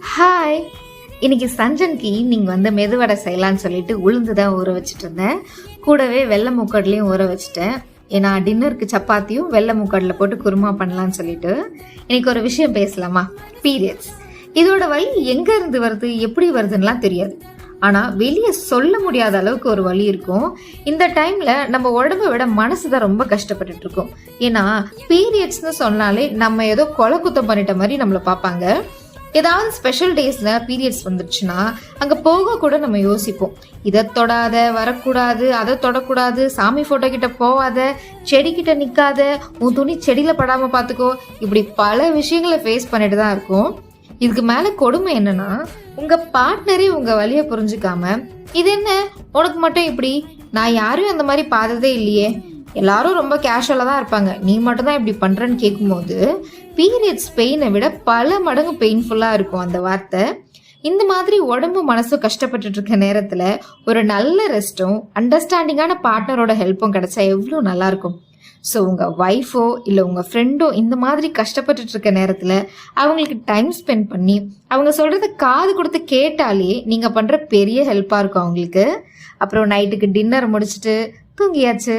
Hi. இன்னைக்கு சஞ்சனுக்கு evening medu vada செய்யலான்னு சொல்லிட்டு உளுந்து தான் ஊற வச்சுட்டு இருந்தேன். கூடவே வெள்ளை மூக்கடலையும் ஊற வச்சுட்டேன். ஏன்னா டின்னருக்கு சப்பாத்தியும் வெள்ளை மூக்கடலை போட்டு குருமா பண்ணலான்னு சொல்லிட்டு. இன்னைக்கு ஒரு விஷயம் பேசலாமா? பீரியட்ஸ். இதோட வலி எங்க இருந்து வருது, எப்படி வருதுன்னெலாம் தெரியாது. ஆனால் வெளியே சொல்ல முடியாத அளவுக்கு ஒரு வலி இருக்கும். இந்த டைமில் நம்ம உடம்பை விட மனசு தான் ரொம்ப கஷ்டப்பட்டுட்டு இருக்கோம். ஏன்னா பீரியட்ஸ்னு சொன்னாலே நம்ம ஏதோ கொலை குத்தம் பண்ணிட்ட மாதிரி நம்மளை பார்ப்பாங்க. ஏதாவது ஸ்பெஷல் டேஸில் பீரியட்ஸ் வந்துடுச்சுன்னா அங்கே போக கூட நம்ம யோசிப்போம். இதை தொடாத, வரக்கூடாது, அதை தொடக்கூடாது, சாமி ஃபோட்டோ கிட்ட போகாத, செடிக்கிட்ட நிற்காத, உன் துணி செடியில் படாமல் பார்த்துக்கோ, இப்படி பல விஷயங்களை ஃபேஸ் பண்ணிட்டு தான் இருக்கும். இதுக்கு மேலே கொடுமை என்னன்னா, உங்கள் பார்ட்னரே உங்கள் வழியை புரிஞ்சுக்காம, இது என்ன உனக்கு மட்டும் இப்படி, நான் யாரையும் அந்த மாதிரி பார்த்ததே இல்லையே, எல்லாரும் ரொம்ப கேஷுவலாக தான் இருப்பாங்க, நீ மட்டும் தான் இப்படி பண்ணுறேன்னு கேட்கும்போது பீரியட்ஸ் பெயினை விட பல மடங்கு பெயின்ஃபுல்லாக இருக்கும் அந்த வார்த்தை. இந்த மாதிரி உடம்பு மனசும் கஷ்டப்பட்டுட்டு இருக்க நேரத்தில் ஒரு நல்ல ரெஸ்ட்டும் அண்டர்ஸ்டாண்டிங்கான பார்ட்னரோட ஹெல்ப்பும் கிடைச்சா எவ்வளோ நல்லாயிருக்கும். ஸோ உங்கள் ஒய்ஃபோ இல்லை உங்கள் ஃப்ரெண்டோ இந்த மாதிரி கஷ்டப்பட்டுட்டு இருக்க நேரத்தில் அவங்களுக்கு டைம் ஸ்பெண்ட் பண்ணி அவங்க சொல்கிறத காது கொடுத்து கேட்டாலே நீங்கள் பண்ணுற பெரிய ஹெல்ப்பாக இருக்கும் அவங்களுக்கு. அப்புறம் நைட்டுக்கு டின்னர் முடிச்சுட்டு தூங்கியாச்சு.